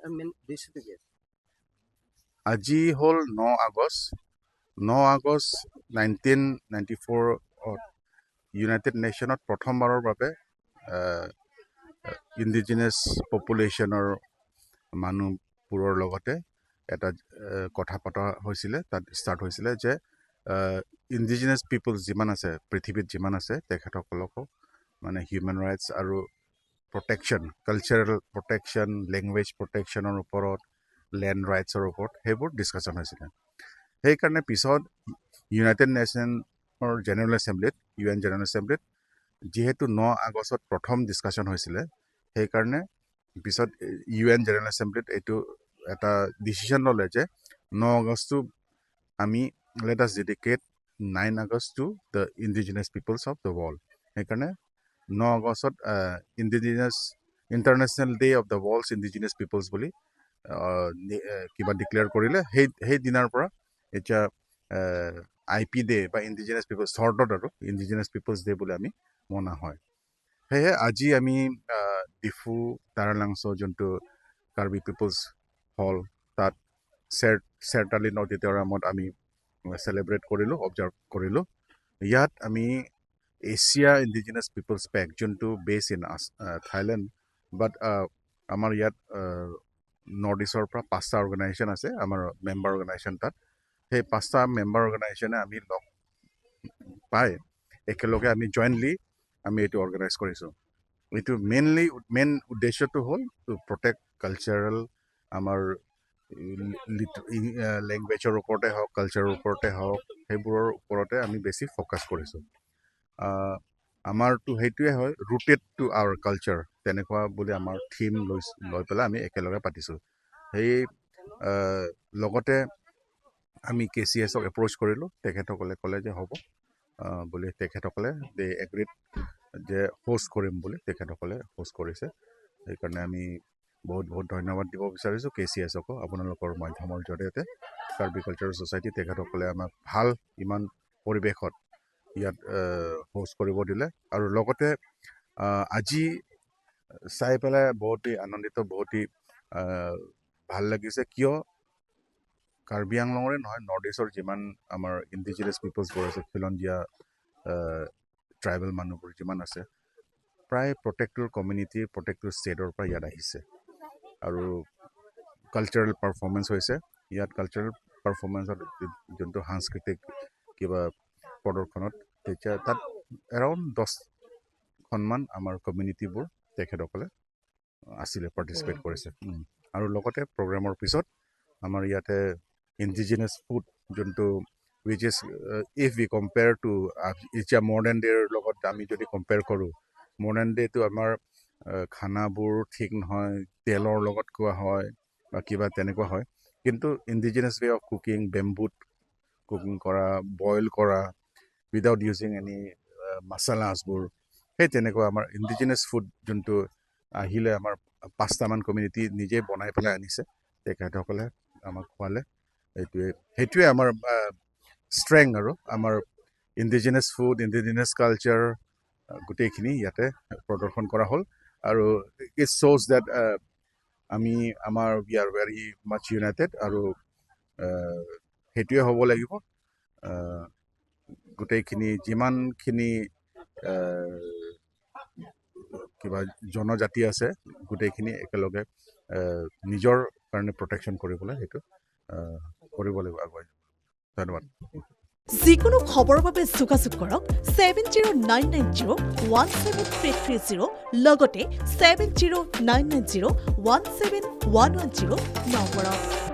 I mean, this is the guess. আজি হ'ল 9 August 1994 United নেশ্যনত প্ৰথমবাৰৰ বাবে ইণ্ডিজিনাছ পপুলেশ্যনৰ মানুহবোৰৰ লগতে এটা কথা পতা হৈছিলে তাত ষ্টাৰ্ট হৈছিলে যে ইণ্ডিজিনাছ পিপলছ যিমান আছে পৃথিৱীত যিমান আছে তেখেতসকলকো মানে হিউমেন ৰাইটছ আৰু প্ৰটেকশ্যন কালচাৰেল প্ৰটেকশ্যন লেংগুৱেজ প্ৰটেকশ্যনৰ ওপৰত লেণ্ড ৰাইটছৰ ওপৰত সেইবোৰ ডিছকাশ্যন হৈছিলে সেইকাৰণে পিছত ইউনাইটেড নেশ্যনৰ জেনেৰেল এছেম্বলিত UN জেনেৰেল এছেম্বলিত যিহেতু 9 আগষ্টত প্ৰথম ডিছকাশ্যন হৈছিলে সেইকাৰণে পিছত UN জেনেৰেল এছেম্বলিত এইটো এটা ডিচিশ্যন ল'লে যে 9 আগষ্টটো আমি let us dedicate 9 August to the indigenous peoples of the world সেইকাৰণে 9 আগষ্টত indigenous international day of the world's indigenous peoples বুলি কিবা ডিক্লেয়াৰ কৰিলে সেই দিনাৰ পৰা এতিয়া IP ডে বা ইণ্ডিজিনাছ পিপলছ শৰ্টত আৰু ইণ্ডিজিনাছ পিপলছ ডে বুলি আমি মনা হয় সেয়ে আজি আমি ডিফু তাৰালাংছ যোনটো কাৰ্বি পিপলছ হল তাত চেৰতালি অডিটৰিয়ামত আমি চেলিব্ৰেট কৰিলোঁ অবজাৰ্ভ কৰিলোঁ ইয়াত আমি এছিয়া ইণ্ডিজিনাছ পিপলছ পেক যোনটো বেছ ইন থাইলেণ্ড বাট আমাৰ ইয়াত নৰ্থ ইষ্টৰ পৰা 5টা অৰ্গেনাইজেশ্যন আছে আমাৰ মেম্বাৰ অৰ্গেনাইজেশ্যন তাত সেই 5টা মেম্বাৰ অৰ্গেনাইজেশ্যনে আমি লগ পাই একেলগে আমি জইণ্টলি আমি এইটো অৰ্গেনাইজ কৰিছোঁ এইটো মেইন উদ্দেশ্যটো হ'ল টু প্ৰটেক্ট কালচাৰেল আমাৰ লেংগুৱেজৰ ওপৰতে হওক কালচাৰৰ ওপৰতে হওক সেইবোৰৰ ওপৰতে আমি বেছি ফ'কাছ কৰিছোঁ আমাৰতো সেইটোৱে হয় ৰুটেড টু আৱাৰ কালচাৰ তেনেকুৱা বুলি আমাৰ থিম লৈ পেলাই আমি একেলগে পাতিছোঁ সেই লগতে আমি KCSক এপ্ৰ'চ কৰিলোঁ তেখেতসকলে ক'লে যে হ'ব বুলি তেখেতসকলে দে এগ্ৰিড যে হোষ্ট কৰিম বুলি তেখেতসকলে হোষ্ট কৰিছে সেইকাৰণে আমি বহুত ধন্যবাদ দিব বিচাৰিছোঁ KCSকো আপোনালোকৰ মাধ্যমৰ জৰিয়তে কাৰ্বি কালচাৰেল ছ'চাইটি তেখেতসকলে আমাক ভাল ইমান পৰিৱেশত ইয়াত হোষ্ট কৰিব দিলে আৰু লগতে আজি চাই পেলাই বহুতেই আনন্দিত বহুতেই ভাল লাগিছে কিয় কাৰ্বি আংলঙৰে নহয় নৰ্থ ইষ্টৰ যিমান আমাৰ ইণ্ডিজিনাছ পিপলছবোৰ আছে খিলঞ্জীয়া ট্ৰাইবেল মানুহবোৰ যিমান আছে প্ৰায় প্ৰত্যেকটোৰ কমিউনিটি প্ৰত্যেকটোৰ ষ্টেটৰ পৰা ইয়াত আহিছে আৰু কালচাৰেল পাৰফৰ্মেঞ্চ হৈছে ইয়াত কালচাৰেল পাৰফৰ্মেঞ্চত যোনটো সাংস্কৃতিক কিবা প্ৰদৰ্শনত তেতিয়া তাত এৰাউণ্ড 10খনমান আমাৰ কমিউনিটিবোৰ তেখেতসকলে আছিলে পাৰ্টিচিপেট কৰিছে আৰু লগতে প্ৰগ্ৰেমৰ পিছত আমাৰ ইয়াতে ইণ্ডিজিনাছ ফুড যোনটো wish is if we compare to এতিয়া মডাৰ্ণ ডেৰ লগত আমি যদি কম্পেয়াৰ কৰোঁ মডাৰ্ণ ডেটো আমাৰ খানাবোৰ ঠিক নহয় তেলৰ লগত খোৱা হয় বা কিবা তেনেকুৱা হয় কিন্তু ইণ্ডিজিনাছ ৱে অফ কুকিং বেম্বুত কুকিং কৰা বইল কৰা উইদাউট ইউজিং এনি মাছালাছবোৰ সেই তেনেকুৱা আমাৰ ইণ্ডিজিনাছ ফুড যোনটো আহিলে আমাৰ 5টামান কমিউনিটি নিজে বনাই পেলাই আনিছে তেখেতসকলে আমাক খোৱালে সেইটোৱে আমাৰ ষ্ট্ৰেংথ আৰু আমাৰ ইণ্ডিজিনাছ ফুড ইণ্ডিজিনাছ কালচাৰ গোটেইখিনি ইয়াতে প্ৰদৰ্শন কৰা হ'ল আৰু ইট শ্ব'জ ডেট আমি আমাৰ we are very much united আৰু সেইটোৱে হ'ব লাগিব গোটেইখিনি যিমানখিনি কিবা জনজাতি আছে গোটেইখিনি একেলগে নিজৰ কাৰণে প্ৰটেকশ্যন কৰিবলৈ সেইটো কৰিব লাগিব আগুৱাই ধন্যবাদ যিকোনো খবৰৰ বাবে যোগাযোগ কৰক 7099017330 লগতে 7099017110 নম্বৰত